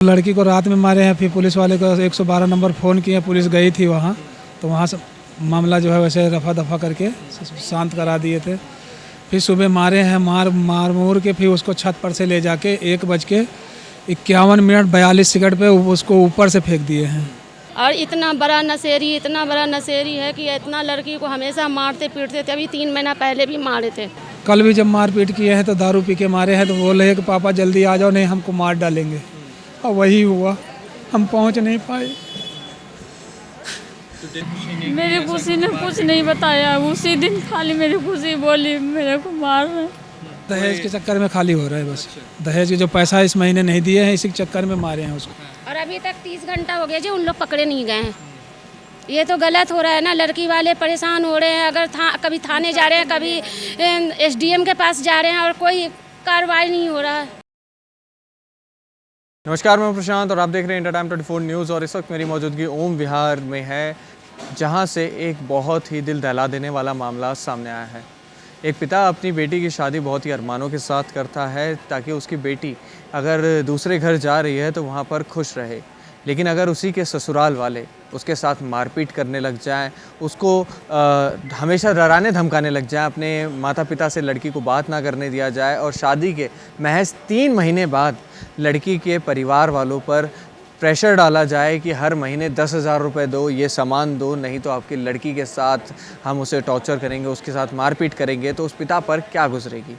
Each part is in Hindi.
लड़की को रात में मारे हैं, फिर पुलिस वाले को 112 नंबर फ़ोन किए, पुलिस गई थी वहाँ, तो वहाँ से मामला जो है वैसे रफा दफा करके शांत करा दिए थे। फिर सुबह मारे हैं, मार के फिर उसको छत पर से ले जाके 1:51:42 पे उसको ऊपर से फेंक दिए हैं। और इतना बड़ा नशेरी है कि इतना लड़की को हमेशा मारते पीटते थे। अभी 3 महीना पहले भी मारे थे। कल भी जब मारपीट किए हैं तो दारू पी के मारे हैं, तो बोले हैं कि पापा जल्दी आ जाओ, नहीं हमको मार डालेंगे। और वही हुआ, हम पहुंच नहीं पाए। मेरी खुशी ने कुछ नहीं बताया, उसी दिन खाली मेरी खुशी बोली मेरे को मार रहे। दहेज के चक्कर में खाली हो रहा है बस। दहेज के जो पैसा इस महीने नहीं दिए हैं, इसी के चक्कर में मारे हैं उसको। और अभी तक 30 घंटा हो गया जी, उन लोग पकड़े नहीं गए हैं। ये तो गलत हो रहा है ना, लड़की वाले परेशान हो रहे हैं। अगर कभी थाने जा रहे हैं, कभी SDM के पास जा रहे हैं और कोई कार्रवाई नहीं हो रहा है। नमस्कार, मैं प्रशांत और आप देख रहे हैं इंडिया टाइम 24 न्यूज़। और इस वक्त मेरी मौजूदगी ओम विहार में है, जहां से एक बहुत ही दिल दहला देने वाला मामला सामने आया है। एक पिता अपनी बेटी की शादी बहुत ही अरमानों के साथ करता है ताकि उसकी बेटी अगर दूसरे घर जा रही है तो वहां पर खुश रहे, लेकिन अगर उसी के ससुराल वाले उसके साथ मारपीट करने लग जाएं, उसको हमेशा डराने धमकाने लग जाएं, अपने माता पिता से लड़की को बात ना करने दिया जाए और शादी के महज 3 महीने बाद लड़की के परिवार वालों पर प्रेशर डाला जाए कि हर महीने 10,000 रुपये दो, ये सामान दो, नहीं तो आपकी लड़की के साथ हम उसे टॉर्चर करेंगे, उसके साथ मारपीट करेंगे, तो उस पिता पर क्या गुजरेगी।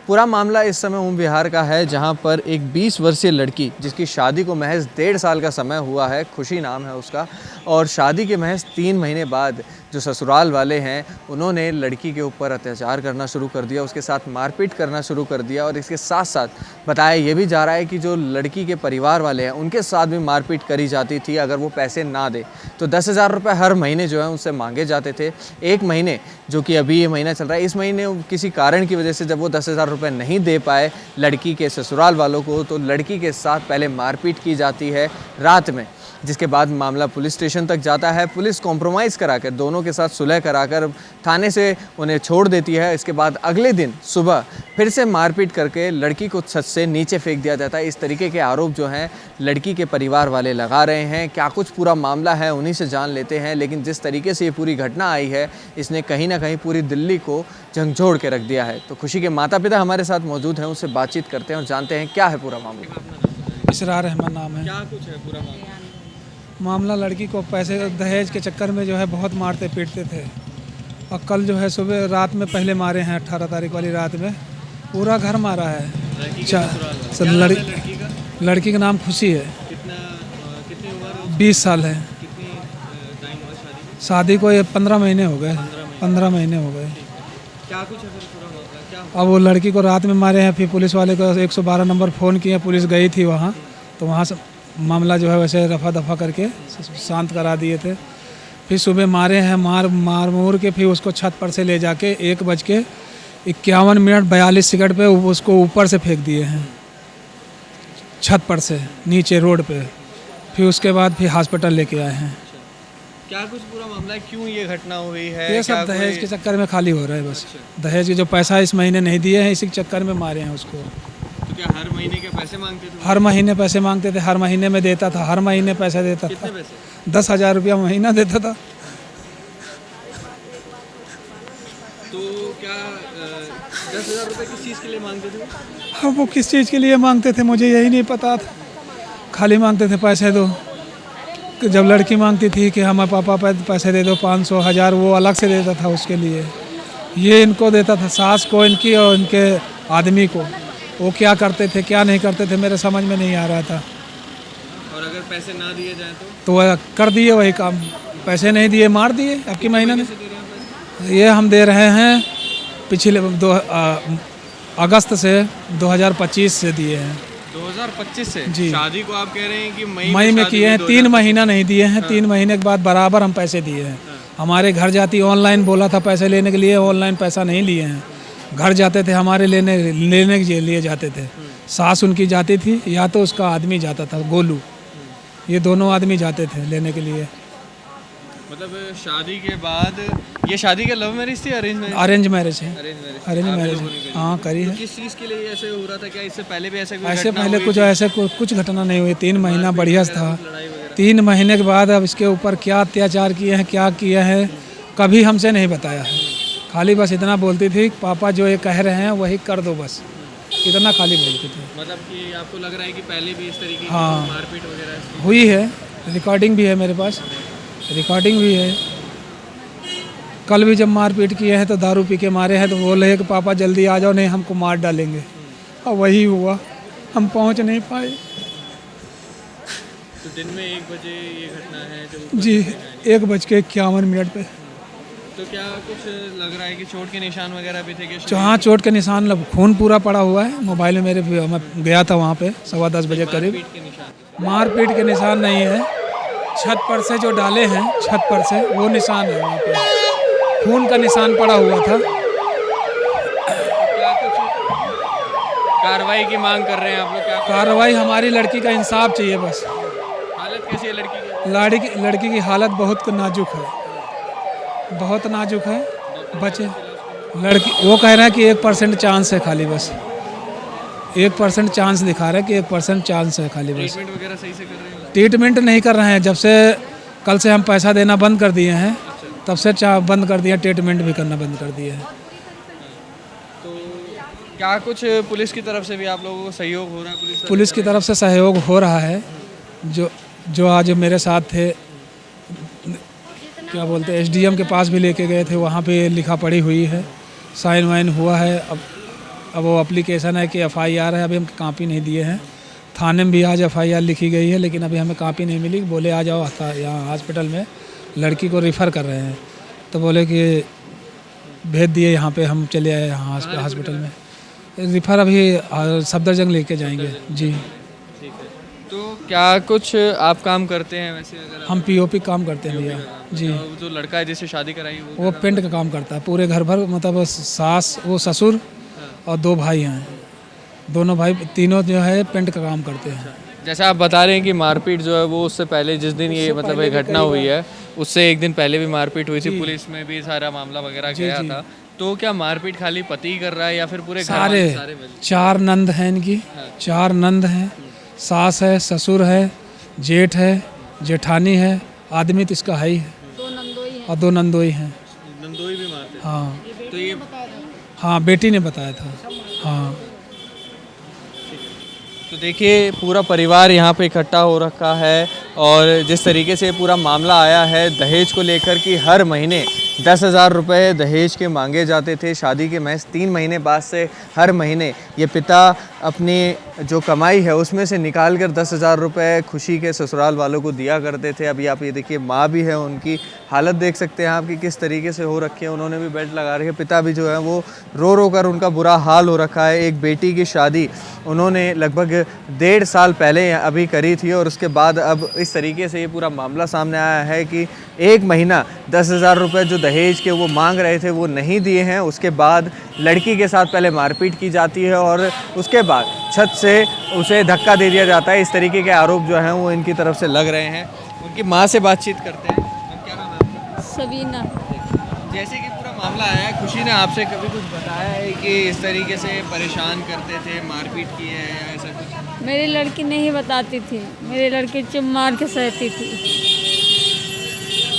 पूरा मामला इस समय ओम विहार का है, जहां पर एक 20 वर्षीय लड़की जिसकी शादी को महज 1.5 साल का समय हुआ है, खुशी नाम है उसका, और शादी के महज 3 महीने बाद जो ससुराल वाले हैं उन्होंने लड़की के ऊपर अत्याचार करना शुरू कर दिया, उसके साथ मारपीट करना शुरू कर दिया। और इसके साथ साथ बताया ये भी जा रहा है कि जो लड़की के परिवार वाले हैं उनके साथ भी मारपीट करी जाती थी। अगर वो पैसे ना दे तो 10,000 रुपये हर महीने जो है उनसे मांगे जाते थे। एक महीने, जो कि अभी ये महीना चल रहा है, इस महीने किसी कारण की वजह से जब वो 10,000 रुपये नहीं दे पाए लड़की के ससुराल वालों को, तो लड़की के साथ पहले मारपीट की जाती है रात में, जिसके बाद मामला पुलिस स्टेशन तक जाता है। पुलिस कॉम्प्रोमाइज़ कराकर, दोनों के साथ सुलह कराकर थाने से उन्हें छोड़ देती है। इसके बाद अगले दिन सुबह फिर से मारपीट करके लड़की को छत से नीचे फेंक दिया जाता है। इस तरीके के आरोप जो हैं लड़की के परिवार वाले लगा रहे हैं। क्या कुछ पूरा मामला है उन्हीं से जान लेते हैं। लेकिन जिस तरीके से ये पूरी घटना आई है, इसने कहीं ना कहीं पूरी दिल्ली को झकझोर के रख दिया है। तो खुशी के माता पिता हमारे साथ मौजूद हैं, उनसे बातचीत करते हैं और जानते हैं क्या है पूरा मामला। इसरार अहमद नाम है। क्या कुछ है पूरा मामला लड़की को पैसे दहेज के चक्कर में जो है बहुत मारते पीटते थे। और कल जो है सुबह रात में पहले मारे हैं, 18 तारीख वाली रात में पूरा घर मारा है। लड़की का नाम खुशी है। कितनी उम्र? 20 साल है। शादी को ये 15 महीने हो गए। 15 महीने हो गए। क्या कुछ है पूरा मामला? क्या? अब वो लड़की को रात में मारे हैं, फिर पुलिस वाले को 112 नंबर फ़ोन किए, पुलिस गई थी वहाँ, तो वहाँ से मामला जो है वैसे रफा दफा करके शांत करा दिए थे। फिर सुबह मारे हैं, मार के फिर उसको छत पर से ले जाके 1:51:42 पे उसको ऊपर से फेंक दिए हैं, छत पर से नीचे रोड पे। फिर उसके बाद फिर हॉस्पिटल लेके आए हैं। क्या कुछ पूरा मामला है, क्यों ये घटना हुई है? ये सब दहेज के चक्कर में खाली हो रहा है बस। दहेज के जो पैसा इस महीने नहीं दिए हैं, इसी के चक्कर में मारे हैं उसको। तो क्या हर महीने के पैसे मांगते थे? हर महीने पैसे मांगते थे, हर महीने में देता था, हर महीने पैसा देता था। कितने पैसे? 10,000 रुपया महीना देता था। तो क्या 10,000 रुपये किस चीज़ के लिए मांगते थे? हाँ, वो किस चीज़ के लिए मांगते थे मुझे यही नहीं पता था। खाली मांगते थे पैसे दो। जब लड़की मांगती थी कि हमारे पापा पैसे दे दो 500 1000, वो अलग से देता था उसके लिए। ये इनको देता था, सास को इनकी और इनके आदमी को। वो क्या करते थे क्या नहीं करते थे मेरे समझ में नहीं आ रहा था। और अगर पैसे ना दिए जाए तो वह कर दिए वही काम। पैसे नहीं दिए, मार दिए। आपकी महीना में ये हम दे रहे हैं पिछले अगस्त से 2025 से दिए हैं। 2025 से जी। शादी को आप कह रहे हैं कि मई में किए हैं। 3 महीना नहीं दिए हैं। 3 महीने के बाद बराबर हम पैसे दिए हैं। हमारे घर जाती, ऑनलाइन बोला था पैसे लेने के लिए, ऑनलाइन पैसा नहीं लिए हैं। घर जाते थे हमारे लेने के लिए जाते थे। सास उनकी जाती थी या तो उसका आदमी जाता था, गोलू। ये दोनों आदमी जाते थे लेने के लिए। मतलब शादी के बाद, ये शादी क्या लव मैरिज थी अरेंज मैरिज? अरेंज मैरिज है। Arrange marriage. अरेंज आप मैरिज लोगों ने है, करी? हाँ करी तो है। किस चीज़ के लिए ऐसे हो रहा था? क्या इससे पहले भी ऐसा कोई ऐसे घटना पहले हुई कुछ थी? ऐसे कुछ घटना नहीं हुई, 3 महीना मारपीट बढ़िया वगैरह, था। कुछ लड़ाई वगैरह? 3 महीने के बाद अब इसके ऊपर क्या अत्याचार किए हैं, क्या किया है, कभी हमसे नहीं बताया है। खाली बस इतना बोलती थी, पापा जो ये कह रहे हैं वही कर दो, बस इतना खाली बोलती थी। मतलब कि आपको लग रहा है कि पहले भी इस तरीके की हाँ। मारपीट वगैरह? हुई है, रिकॉर्डिंग भी है मेरे पास, रिकॉर्डिंग भी है। कल भी जब मारपीट किए हैं तो दारू पी के मारे हैं, तो बोले कि पापा जल्दी आ जाओ नहीं हमको मार डालेंगे, और वही हुआ, हम पहुंच नहीं पाए। तो दिन में 1 बजे ये घटना है जब जी 1:51 पे। तो क्या कुछ लग रहा है कि चोट के निशान वगैरह भी थे? कि जहाँ चोट के निशान, खून पूरा पड़ा हुआ है। मोबाइल में मेरे, मैं गया था वहाँ पे 10:15 बजे करीब। मारपीट के निशान? मारपीट के निशान नहीं है, छत पर से जो डाले हैं, छत पर से वो निशान है, वहाँ पे खून का निशान पड़ा हुआ था। क्या कुछ कार्रवाई की मांग कर रहे हैं आप लोग? क्या कार्रवाई, हमारी लड़की का इंसाफ चाहिए बस। हालत कैसी है लड़की की? लड़की की हालत बहुत नाजुक है, बहुत नाजुक है। बचे लड़की, वो कह रहे हैं कि 1% चांस है खाली, बस 1% चांस दिखा रहे हैं कि 1% चांस है खाली, बस। ट्रीटमेंट वगैरह सही से कर रहे हैं? ट्रीटमेंट नहीं कर रहे हैं, जब से कल से हम पैसा देना बंद कर दिए हैं, तब से बंद कर दिया, ट्रीटमेंट भी करना बंद कर दिए हैं। तो क्या कुछ पुलिस की तरफ से भी आप लोगों को सहयोग हो रहा है? पुलिस की तरफ से सहयोग हो रहा है। जो आज मेरे साथ थे, क्या बोलते हैं, SDM के पास भी लेके गए थे, वहाँ पे लिखा पढ़ी हुई है, साइन वाइन हुआ है। अब वो एप्लीकेशन है कि FIR है, अभी हम कापी नहीं दिए हैं। थाने में भी आज FIR लिखी गई है, लेकिन अभी हमें कापी नहीं मिली। बोले आ जाओ यहाँ हॉस्पिटल में, लड़की को रिफ़र कर रहे हैं, तो बोले कि भेज दिए यहाँ पे, हम चले आए यहाँ हॉस्पिटल में। रिफ़र अभी सफदरजंग लेके जाएंगे जी। ठीक है। तो क्या कुछ आप काम करते हैं वैसे? अगर हम POP काम करते हैं भैया जी। जो लड़का है जिससे शादी कराई वो पेंट का काम करता है, पूरे घर भर, मतलब सास, वो ससुर और 2 भाई हैं, दोनों भाई, तीनों जो है पेंट का काम करते हैं। जैसे आप बता रहे हैं कि मारपीट जो है वो उससे पहले, जिस दिन ये मतलब ये घटना हुई है, उससे 1 दिन पहले भी मारपीट हुई थी, पुलिस में भी सारा मामला वगैरह गया था। तो क्या मारपीट खाली पति ही कर रहा है या फिर पूरे घर वाले सारे मिलकर? 4 नंद हैं इनकी, 4 नंद हैं, सास है, ससुर है, जेठ है, जेठानी है, आदमी तो इसका है ही है, और 2 नंदोई हैं। नंदोई भी मारते? हाँ तो ये हाँ, बेटी ने बताया था। हाँ, तो देखिए पूरा परिवार यहाँ पे इकट्ठा हो रखा है, और जिस तरीके से पूरा मामला आया है दहेज को लेकर कि हर महीने 10,000 रुपये दहेज के मांगे जाते थे। शादी के महज 3 महीने बाद से हर महीने ये पिता अपनी जो कमाई है उसमें से निकाल कर 10,000 रुपये खुशी के ससुराल वालों को दिया करते थे। अभी आप ये देखिए, माँ भी है, उनकी हालत देख सकते हैं आप कि किस तरीके से हो रखी है, उन्होंने भी बेल्ट लगा रखी है। पिता भी जो है वो रो रो कर उनका बुरा हाल हो रखा है। एक बेटी की शादी उन्होंने लगभग 1.5 साल पहले अभी करी थी, और उसके बाद अब इस तरीके से ये पूरा मामला सामने आया है कि 1 महीना 10,000 रुपये जो दहेज के वो मांग रहे थे वो नहीं दिए हैं। उसके बाद लड़की के साथ पहले मारपीट की जाती है, और उसके बाद छत से उसे धक्का दे दिया जाता है। इस तरीके के आरोप जो हैं वो इनकी तरफ से लग रहे हैं। उनकी माँ से बातचीत करते हैं। क्या नाम है आपका? सबीना। जैसे कि पूरा मामला आया है, खुशी ने आपसे कभी कुछ बताया है कि इस तरीके से परेशान करते थे, मारपीट की है या ऐसा कुछ? मेरी लड़की नहीं बताती थी, मेरी लड़की चुप मार के सहती थी।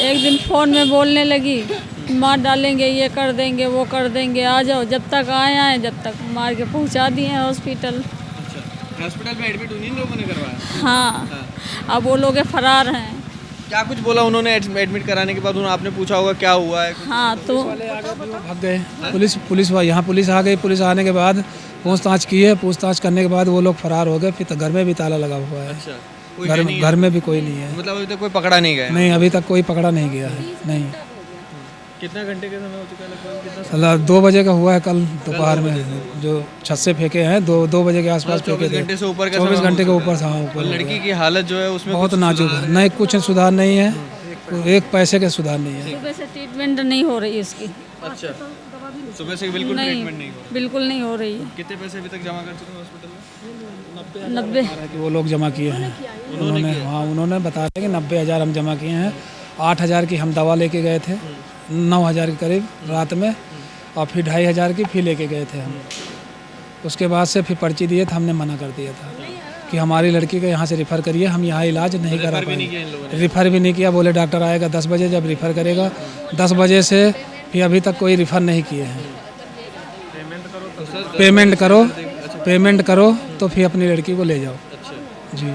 एक दिन फ़ोन में बोलने लगी, मार डालेंगे, ये कर देंगे, वो कर देंगे, आ जाओ। जब तक आए जब तक मार के पहुंचा दिए हैं हॉस्पिटल। अच्छा, हॉस्पिटल में एडमिट उन्हीं लोगों ने करवाया? हाँ, अब वो लोग फरार हैं। क्या कुछ बोला उन्होंने एडमिट कराने के बाद? उन्होंने आपने पूछा होगा क्या हुआ है? हाँ, तो भाग गए। पुलिस यहाँ पुलिस आ गई। पुलिस आने के बाद पूछताछ की है, पूछताछ करने के बाद वो लोग फरार हो गए। फिर घर में भी ताला लगा हुआ है। अच्छा, घर में भी कोई नहीं है। मतलब अभी तक कोई पकड़ा नहीं गया? नहीं, अभी तक कोई पकड़ा नहीं गया है। नहीं। कितना घंटे का समय हो चुका है लगभग? कितना? 2 बजे का हुआ है कल दोपहर में, जो छत से फेंके हैं। 2 बजे के आसपास फेंके थे। 24 घंटे से ऊपर का 24 समय घंटे के हो चुका ऊपर था। है। ऊपर और लड़की की हालत जो है उसमें बहुत कुछ नाजुक सुधार है। नहीं, कुछ सुधार नहीं है, एक पैसे के सुधार नहीं है। सुबह से ट्रीटमेंट नहीं हो रही उसकी। अच्छा, सुबह से बिल्कुल नहीं, ट्रीटमेंट नहीं हो रहा? बिल्कुल नहीं हो रही है। कितने पैसे अभी तक जमा कर चुके हैं हॉस्पिटल में? 90। कि वो लोग जमा किए हैं उन्होंने। हाँ, उन्होंने बताया कि 90,000 हम जमा किए हैं, 8,000 की हम दवा लेके गए थे, 9,000 के करीब रात में, और फिर 2,500 की फिर लेके गए थे हम। उसके बाद से फिर पर्ची दिए तो हमने मना कर दिया था कि हमारी लड़की को यहाँ से रिफ़र करिए, हम यहाँ इलाज नहीं करा पाएंगे। रिफ़र भी नहीं किया, बोले डॉक्टर आएगा 10 बजे, जब रिफ़र करेगा 10 बजे से फिर अभी तक कोई रिफ़र नहीं किए हैं। पेमेंट करो तो फिर अपनी लड़की को ले जाओ। जी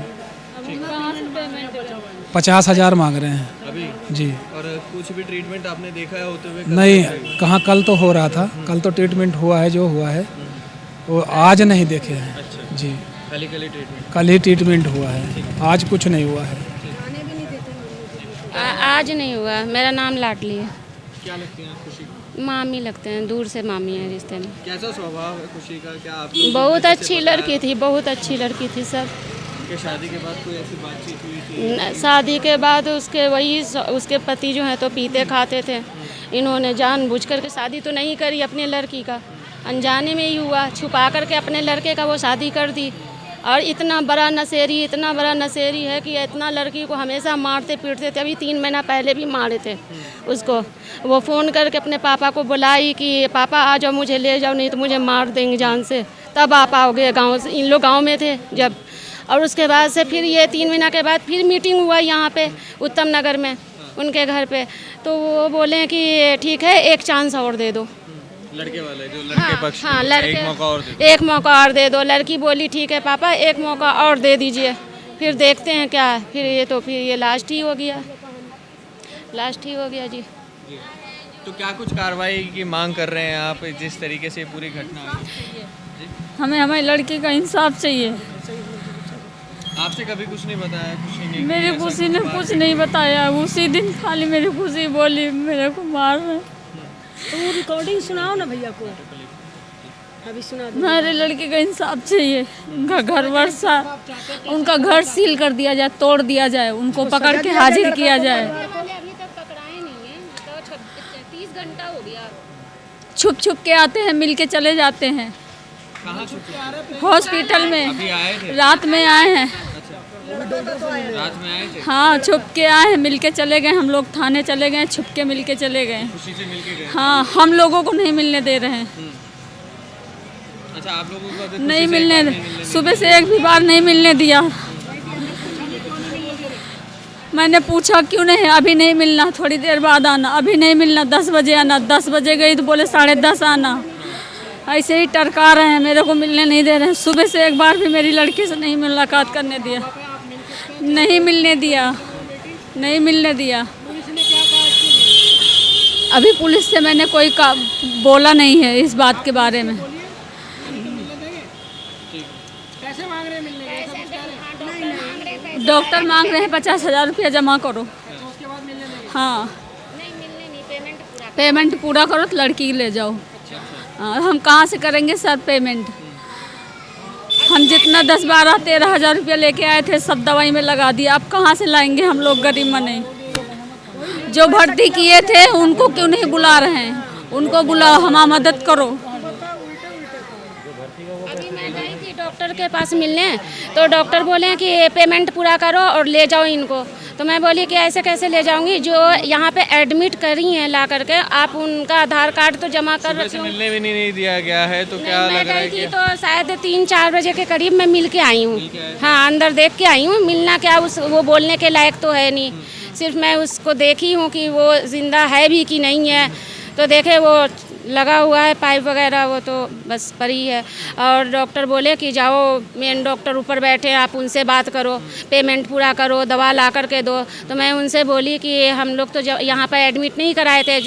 50,000 मांग रहे हैं अभी जी। और कुछ भी ट्रीटमेंट आपने देखा है होते हुए? नहीं, कहाँ, कल तो हो रहा था, कल तो ट्रीटमेंट हुआ है, जो हुआ है वो आज नहीं देखे हैं जी। खाली ट्रीटमेंट, कल ही ट्रीटमेंट हुआ है, आज कुछ नहीं हुआ है। आज नहीं हुआ। मेरा नाम लाडली है। क्या लगती हैं खुशी? मामी लगते हैं, दूर से मामी है रिश्ते में। कैसा स्वभाव है खुशी का? क्या आप बहुत अच्छी लड़की थी, बहुत अच्छी लड़की थी सब। के शादी के बाद कोई ऐसी बातचीत हुई थी? शादी के बाद उसके पति जो है तो पीते खाते थे। इन्होंने जानबूझ करके शादी तो नहीं करी अपने लड़की का, अनजाने में ही हुआ, छुपा करके अपने लड़के का वो शादी कर दी। और इतना बड़ा नशेरी है कि इतना लड़की को हमेशा मारते पीटते थे। अभी 3 महीना पहले भी मारे थे उसको। वो फ़ोन करके अपने पापा को बुलाई कि पापा आ जाओ, मुझे ले जाओ, नहीं तो मुझे मार देंगे जान से। तब आप आओगे गाँव से। इन लोग गाँव में थे जब। और उसके बाद से फिर ये 3 महीना के बाद फिर मीटिंग हुआ यहाँ पे उत्तम नगर में उनके घर पे। तो वो बोले कि ठीक है, एक चांस और दे दो। लड़के वाले जो लड़के पक्ष, हाँ, लड़के एक मौका और दे दो। एक मौका और दे दो। लड़की बोली ठीक है पापा, एक मौका और दे दीजिए, फिर देखते हैं क्या है। फिर ये लास्ट ही हो गया जी। तो क्या कुछ कार्रवाई की मांग कर रहे हैं आप, जिस तरीके से पूरी घटना हुई? हमें हमारी लड़की का इंसाफ चाहिए। आपसे कभी कुछ नहीं बताया? खुशी नहीं? मेरी खुशी ने कुछ नहीं बताया। उसी दिन खाली मेरी खुशी बोली मेरे को मार रहे। तो वो रिकॉर्डिंग सुनाओ ना भैया को, अभी सुना दो। मेरे लड़के का इंसाफ चाहिए। उनका घर वर्षा, उनका घर सील कर दिया जाए, तोड़ दिया जाए, उनको पकड़ के हाजिर किया जाए। अभी तक पकड़ाए नहीं है, तो 30 घंटा हो गया। छुप छुप के आते हैं, मिल के चले जाते हैं। कहाँ छुपे? हॉस्पिटल में अभी आए थे? रात में आए हैं। रात में आए थे? हाँ, छुप के आए हैं, मिल के चले गए। हम लोग थाने चले गए, छुप के मिल के चले गए। खुशी से मिलके गए? हाँ, हम लोगों को नहीं मिलने दे रहे हैं। अच्छा, आप लोगों को अभी नहीं मिलने, सुबह से एक भी बार नहीं मिलने दिया। मैंने पूछा क्यों नहीं, अभी नहीं मिलना, थोड़ी देर बाद आना, अभी नहीं मिलना, 10 बजे आना। 10 बजे गई तो बोले 10:30 आना। ऐसे ही टरका रहे हैं, मेरे को मिलने नहीं दे रहे हैं। सुबह से एक बार भी मेरी लड़की से नहीं मुलाकात करने दिया, नहीं मिलने दिया। अभी पुलिस से मैंने कोई बोला नहीं है इस बात के बारे में। डॉक्टर मांग रहे हैं 50,000 रुपया जमा करो। हाँ, पेमेंट पूरा करो तो लड़की ले जाओ। हम कहाँ से करेंगे सर पेमेंट? हम जितना 10, 12, 13,000 रुपया लेके आए थे सब दवाई में लगा दिया। अब कहाँ से लाएंगे हम लोग गरीब मने? जो भर्ती किए थे उनको क्यों नहीं बुला रहे हैं? उनको बुलाओ, हमारी मदद करो। अभी मैं गई थी डॉक्टर के पास मिलने, तो डॉक्टर बोले कि पेमेंट पूरा करो और ले जाओ इनको। तो मैं बोली कि ऐसे कैसे ले जाऊंगी? जो यहाँ पे एडमिट करी हैं ला करके, आप उनका आधार कार्ड तो जमा कर रखे हो। मिलने भी नहीं दिया गया है तो क्या लग रहा है कि तो शायद 3-4 बजे के करीब मैं मिल के आई हूँ। हाँ, अंदर देख के आई हूँ। मिलना क्या, वो बोलने के लायक तो है नहीं। सिर्फ मैं उसको देखी हूँ कि वो जिंदा है भी कि नहीं है। तो देखे वो लगा हुआ है पाइप वगैरह, वो तो बस पड़ी है। और डॉक्टर बोले कि जाओ, मेन डॉक्टर ऊपर बैठे हैं, आप उनसे बात करो, पेमेंट पूरा करो, दवा ला करके दो। तो मैं उनसे बोली कि हम लोग तो यहाँ पर एडमिट नहीं कराए थे,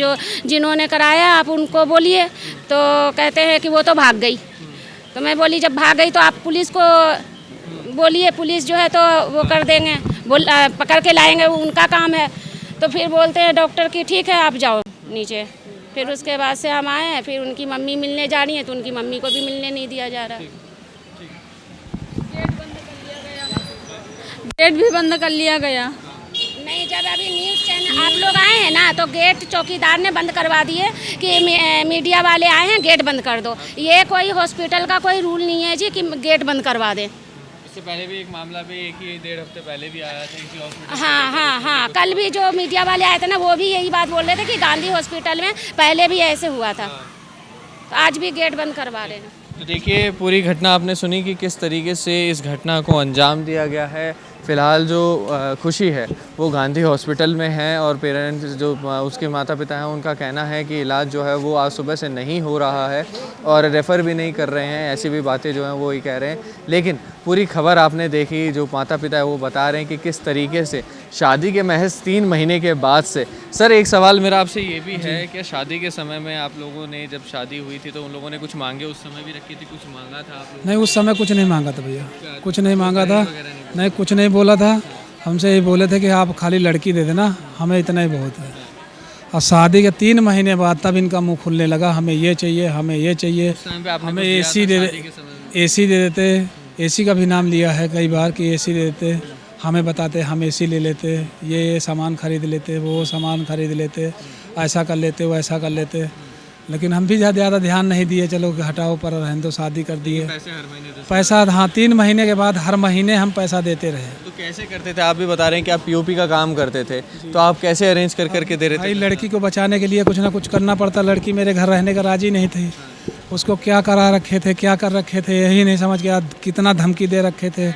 जिन्होंने कराया आप उनको बोलिए। तो कहते हैं कि वो तो भाग गई। तो मैं बोली जब भाग गई तो आप पुलिस को बोलिए, पुलिस जो है तो वो कर देंगे, पकड़ के लाएंगे, उनका काम है। तो फिर बोलते हैं डॉक्टर कि ठीक है आप जाओ नीचे। फिर उसके बाद से हम आए हैं, फिर उनकी मम्मी मिलने जा रही है तो उनकी मम्मी को भी मिलने नहीं दिया जा रहा। गेट भी बंद कर लिया गया। नहीं, जब अभी न्यूज़ चैनल आप लोग आए हैं ना, तो गेट चौकीदार ने बंद करवा दिए कि मीडिया वाले आए हैं, गेट बंद कर दो। ये कोई हॉस्पिटल का कोई रूल नहीं है जी कि गेट बंद करवा दें। इससे पहले भी एक मामला भी 1.5 हफ्ते पहले भी आया था इसी हॉस्पिटल। हाँ हाँ हाँ, कल भी जो मीडिया वाले आए थे ना, वो भी यही बात बोल रहे थे कि गांधी हॉस्पिटल में पहले भी ऐसे हुआ था, तो आज भी गेट बंद करवा रहे हैं। तो देखिए पूरी घटना आपने सुनी कि किस तरीके से इस घटना को अंजाम दिया गया है। फ़िलहाल जो खुशी है वो गांधी हॉस्पिटल में है और पेरेंट्स जो उसके माता पिता हैं उनका कहना है कि इलाज जो है वो आज सुबह से नहीं हो रहा है और रेफ़र भी नहीं कर रहे हैं, ऐसी भी बातें जो हैं वो ही कह रहे हैं। लेकिन पूरी खबर आपने देखी, जो माता पिता है वो बता रहे हैं कि किस तरीके से शादी के महज 3 महीने के बाद से। सर एक सवाल मेरा आपसे ये भी है कि शादी के समय में आप लोगों ने जब शादी हुई थी तो उन लोगों ने कुछ मांगे उस समय भी रखी थी, कुछ मांगा था आप लोगों नहीं, उस समय कुछ नहीं मांगा था भैया, कुछ नहीं मांगा था, नहीं कुछ नहीं बोला था। हमसे ये बोले थे कि आप खाली लड़की दे देना, हमें इतना ही बहुत है। और शादी के 3 महीने बाद तब इनका मुंह खुलने लगा, हमें ये चाहिए, हमें ये चाहिए, हमें एसी दे देते। एसी का भी नाम लिया है कई बार कि एसी दे देते, हमें बताते हम एसी ले लेते, ये सामान खरीद लेते, वो सामान खरीद लेते, ऐसा कर लेते, वैसा कर लेते। लेकिन हम भी ज़्यादा ध्यान नहीं दिए, चलो हटाओ पर रहने दो, शादी कर दिए। पैसे हर महीने पैसा हाँ 3 महीने के बाद हर महीने हम पैसा देते रहे। तो कैसे करते थे? आप भी बता रहे हैं कि आप पीओपी का काम करते थे, तो आप कैसे अरेंज कर करके दे रहे भाई थे? लड़की को बचाने के लिए कुछ ना कुछ करना पड़ता। लड़की मेरे घर रहने का राजी नहीं थी, उसको क्या करा रखे थे, क्या कर रखे थे, यही नहीं समझ गया। कितना धमकी दे रखे थे,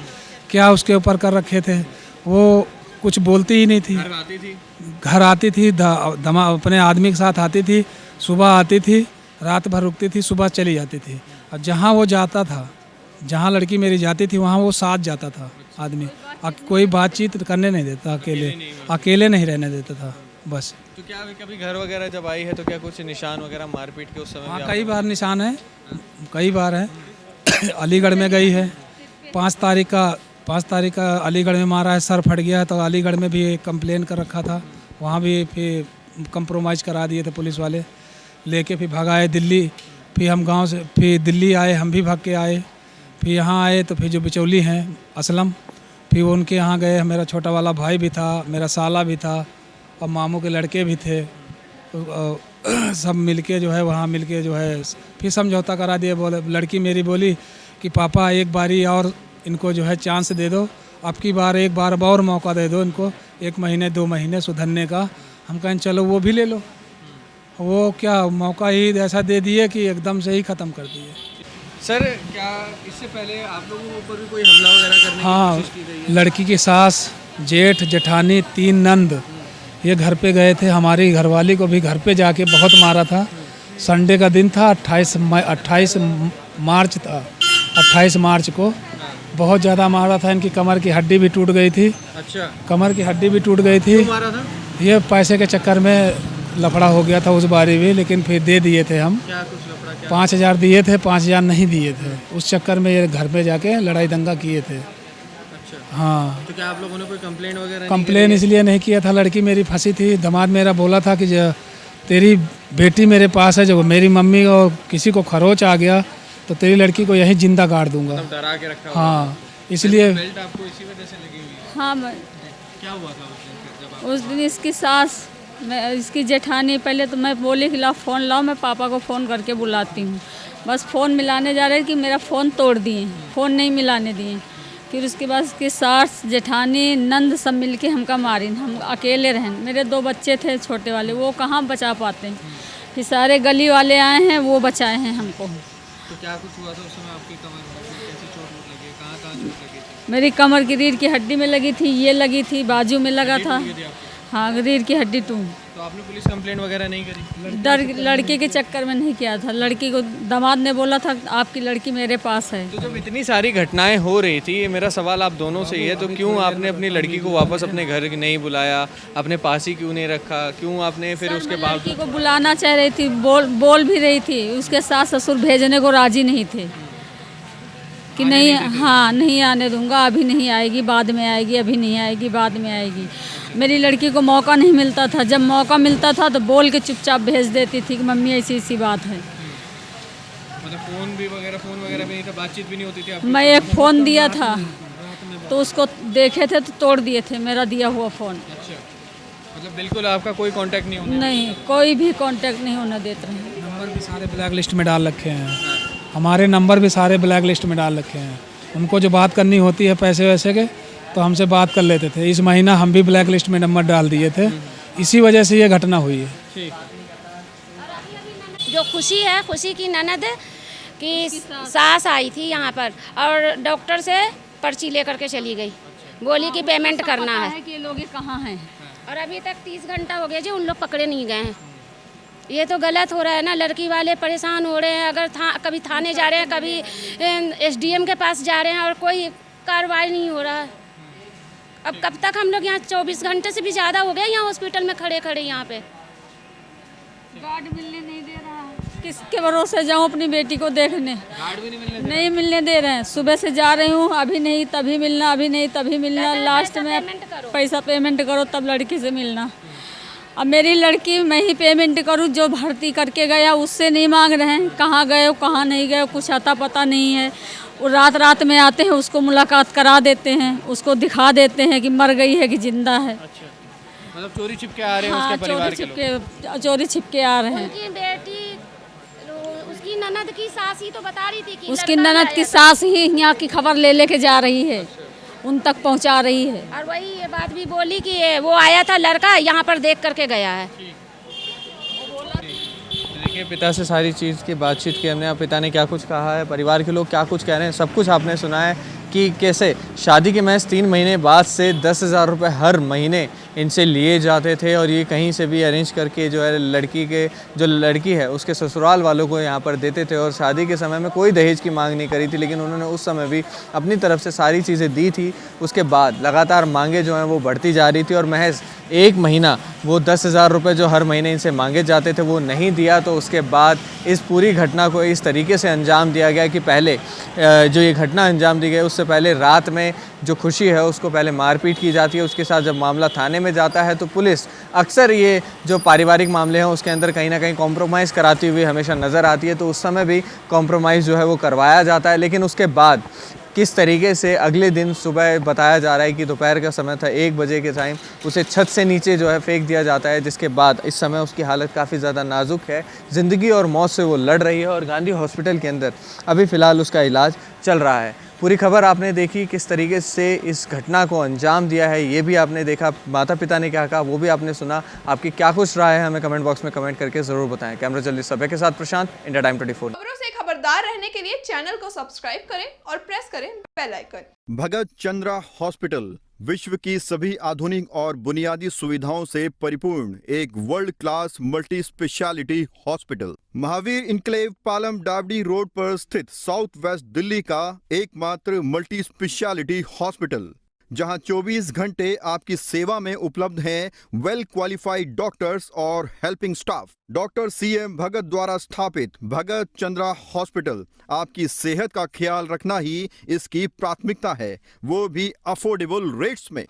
क्या उसके ऊपर कर रखे थे, वो कुछ बोलती ही नहीं थी। घर आती थी अपने आदमी के साथ आती थी, सुबह आती थी, रात भर रुकती थी, सुबह चली जाती थी। और जहाँ वो जाता था, जहाँ लड़की मेरी जाती थी वहाँ वो साथ जाता था आदमी। कोई बातचीत करने नहीं देता, अकेले नहीं रहने देता था बस। तो क्या कभी घर वगैरह जब आई है तो क्या कुछ निशान वगैरह मारपीट के उस समय? हाँ कई बार निशान है, कई बार है। अलीगढ़ में गई है, 5 तारीख का अलीगढ़ में मारा है, सर फट गया, तो अलीगढ़ में भी कंप्लेन कर रखा था, वहाँ भी फिर कंप्रोमाइज़ करा दिए थे पुलिस वाले, लेके फिर भगाए दिल्ली। फिर हम गांव से फिर दिल्ली आए, हम भी भाग के आए। फिर यहाँ आए तो फिर जो बिचौली हैं असलम, फिर वो उनके यहाँ गए। मेरा छोटा वाला भाई भी था, मेरा साला भी था और मामू के लड़के भी थे, तो सब मिलके जो है वहाँ मिलके जो है फिर समझौता करा दिए। बोले लड़की मेरी बोली कि पापा एक बारी और इनको जो है चांस दे दो, अब की बार एक बार और मौका दे दो इनको, 1 महीने 2 महीने सुधरने का। हम कहें चलो वो भी ले लो। वो क्या मौका ही ऐसा दे दिए कि एकदम से ही ख़त्म कर दिए। सर क्या इससे पहले आप लोगों के ऊपर भी कोई हमला वगैरह करने की कोशिश की गई है? लड़की की सास, जेठ, जेठानी, 3 नंद ये घर पे गए थे। हमारी घरवाली को भी घर पे जाके बहुत मारा था। संडे का दिन था, 28 मार्च था। 28 मार्च को बहुत ज़्यादा मारा था। इनकी कमर की हड्डी भी टूट गई थी। अच्छा, कमर की हड्डी भी टूट गई थी। क्यों मारा था? ये पैसे के चक्कर में लफड़ा हो गया था उस बारी भी, लेकिन फिर दे दिए थे हम। क्या कुछ लफड़ा? क्या? 5,000 दिए थे, 5,000 नहीं दिए थे। उस चक्कर में ये घर पे जाके लड़ाई दंगा किए थे। अच्छा, हाँ, तो क्या आप लोगों ने कोई कंप्लेंट वगैरह नहीं कंप्लेन इसलिए नहीं किया था, लड़की मेरी फंसी थी। दामाद मेरा बोला था कि तेरी बेटी मेरे पास है, जब मेरी मम्मी और किसी को खरोच आ गया तो तेरी लड़की को यहीं जिंदा गाड़ दूंगा। मतलब डरा के रखा हुआ? हाँ, इसलिए बेल्ट आपको इसी वजह से लगी हुई है? हाँ, क्या हुआ था उस दिन फिर जब आप? उस दिन इसकी सास, मैं इसकी जेठानी, पहले तो मैं बोली कि लाओ फ़ोन लाओ, मैं पापा को फ़ोन करके बुलाती हूँ। बस फ़ोन मिलाने जा रहे कि मेरा फ़ोन तोड़ दिए, फ़ोन नहीं मिलाने दिए। फिर उसके बाद इसकी सास, जेठानी, नंद सब मिलके हमका मारी। हम अकेले रहें, मेरे 2 बच्चे थे छोटे वाले, वो कहाँ बचा पाते हैं। फिर सारे गली वाले आए हैं, वो बचाए हैं हमको। तो क्या कुछ हुआ था उस समय? आपकी कमर में कैसी चोट वोट लगी? कहाँ चोट लगी थी? मेरी कमर की रीढ़ की हड्डी में लगी थी, ये लगी थी, बाजू में लगा था। हाँ, रीढ़ की हड्डी टूट। तो आपने पुलिस कंप्लेंट वगैरह नहीं करी? डर लड़के के चक्कर में नहीं किया था। लड़की को दामाद ने बोला था आपकी लड़की मेरे पास है। तो जब इतनी सारी घटनाएं हो रही थी, मेरा सवाल आप दोनों से ही है, तो क्यों आपने अपनी लड़की को वापस अपने घर नहीं बुलाया, अपने पास ही क्यों नहीं रखा? क्यों आपने फिर उसके बाद? लड़की को बुलाना चाह रही थी, बोल भी रही थी, उसके सास ससुर भेजने को राजी नहीं थे कि नहीं, हाँ नहीं आने दूंगा, अभी नहीं आएगी, बाद में आएगी, अभी नहीं आएगी, बाद में आएगी। मेरी लड़की को मौका नहीं मिलता था, जब मौका मिलता था तो बोल के चुपचाप भेज देती थी कि मम्मी ऐसी ऐसी बात है। मतलब फोन वगैरह भी नहीं था, बातचीत भी नहीं होती थी आपकी? मैं एक फ़ोन दिया था तो उसको देखे थे तो तोड़ दिए थे मेरा दिया हुआ फ़ोन। अच्छा, मतलब बिल्कुल आपका कोई कांटेक्ट नहीं होना? नहीं, कोई भी कांटेक्ट नहीं होने देते रहे। नंबर भी सारे ब्लैक लिस्ट में डाल रखे हैं, हमारे नंबर भी सारे ब्लैक लिस्ट में डाल रखे हैं। उनको जो बात करनी होती है पैसे वैसे के तो हमसे बात कर लेते थे। इस महीना हम भी ब्लैक लिस्ट में नंबर डाल दिए थे, इसी वजह से ये घटना हुई है। जो खुशी है, खुशी की ननद की सास आई थी यहाँ पर और डॉक्टर से पर्ची लेकर के चली गई, बोली कि पेमेंट करना है कि ये लोग कहाँ हैं। और अभी तक 30 घंटा हो गया जी, उन लोग पकड़े नहीं गए हैं। ये तो गलत हो रहा है ना, लड़की वाले परेशान हो रहे हैं। अगर कभी थाने जा रहे हैं, कभी SDM के पास जा रहे हैं और कोई कार्रवाई नहीं हो रहा है। अब कब तक हम लोग यहाँ 24 घंटे से भी ज़्यादा हो गया यहाँ हॉस्पिटल में खड़े खड़े यहाँ पे। गार्ड मिलने नहीं दे रहा है, किसके भरोसे जाऊँ अपनी बेटी को देखने। गार्ड भी नहीं मिलने दे रहे हैं। सुबह से जा रही हूँ, अभी नहीं तभी मिलना, अभी नहीं तभी मिलना। लास्ट में पैसा पेमेंट करो तब लड़की से मिलना। अब मेरी लड़की मैं ही पेमेंट करूँ, जो भर्ती करके गया उससे नहीं मांग रहे हैं। कहाँ गए हो कहाँ नहीं गए, कुछ आता पता नहीं है। वो रात में आते हैं, उसको मुलाकात करा देते हैं, उसको दिखा देते हैं कि मर गई है कि जिंदा है। अच्छा, मतलब चोरी छिपके आ रहे हैं उसके परिवार के लोग। चोरी छिपके आ रहे हैं। उनकी बेटी, उसकी ननद की सास ही तो बता रही थी कि उसकी ननद की सास ही यहाँ की खबर ले लेके जा रही है, उन तक पहुँचा रही है। और वही ये बात भी बोली कि वो आया था लड़का, यहाँ पर देख करके गया है। देखिए, पिता से सारी चीज़ की बातचीत की हमने। अब पिता ने क्या कुछ कहा है, परिवार के लोग क्या कुछ कह रहे हैं, सब कुछ आपने सुना है कि कैसे शादी के महज 3 महीने बाद से 10,000 रुपये हर महीने इनसे लिए जाते थे और ये कहीं से भी अरेंज करके जो है लड़की के जो लड़की है उसके ससुराल वालों को यहाँ पर देते थे। और शादी के समय में कोई दहेज की मांग नहीं करी थी, लेकिन उन्होंने उस समय भी अपनी तरफ से सारी चीज़ें दी थी। उसके बाद लगातार मांगे जो हैं वो बढ़ती जा रही थी और महज 1 महीना वो 10,000 रुपये जो हर महीने इनसे मांगे जाते थे वो नहीं दिया। तो उसके बाद इस पूरी घटना को इस तरीके से अंजाम दिया गया कि पहले जो ये घटना अंजाम दी गई उससे पहले रात में जो खुशी है उसको पहले मारपीट की जाती है। उसके साथ जब मामला थाने में जाता है तो पुलिस अक्सर ये जो पारिवारिक मामले हैं उसके अंदर कहीं ना कहीं कॉम्प्रोमाइज़ कराती हुई हमेशा नज़र आती है। तो उस समय भी कॉम्प्रोमाइज़ जो है वो करवाया जाता है, लेकिन उसके बाद किस तरीके से अगले दिन सुबह बताया जा रहा है कि दोपहर का समय था, 1 बजे के टाइम उसे छत से नीचे जो है फेंक दिया जाता है, जिसके बाद इस समय उसकी हालत काफ़ी ज़्यादा नाजुक है। ज़िंदगी और मौत से वो लड़ रही है और गांधी हॉस्पिटल के अंदर अभी फ़िलहाल उसका इलाज चल रहा है। पूरी खबर आपने देखी, किस तरीके से इस घटना को अंजाम दिया है ये भी आपने देखा, माता पिता ने क्या कहा वो भी आपने सुना। आपकी क्या कुछ राय है हमें कमेंट बॉक्स में कमेंट करके ज़रूर बताएं। कैमरा जल्दी सभ्य के साथ प्रशांत, इंडिया टाइम 24। खबरों से खबरदार रहने के लिए चैनल को सब्सक्राइब करें और प्रेस करें बेल आइकन। भगत चंद्रा हॉस्पिटल विश्व की सभी आधुनिक और बुनियादी सुविधाओं से परिपूर्ण एक world class multi speciality hospital, Mahavir enclave Palam डावडी रोड पर स्थित साउथ वेस्ट दिल्ली का एकमात्र मल्टी स्पेशलिटी हॉस्पिटल, जहां 24 घंटे आपकी सेवा में उपलब्ध हैं वेल क्वालिफाइड डॉक्टर्स और हेल्पिंग स्टाफ। डॉक्टर CM भगत द्वारा स्थापित भगत चंद्रा हॉस्पिटल आपकी सेहत का ख्याल रखना ही इसकी प्राथमिकता है, वो भी अफोर्डेबल रेट्स में।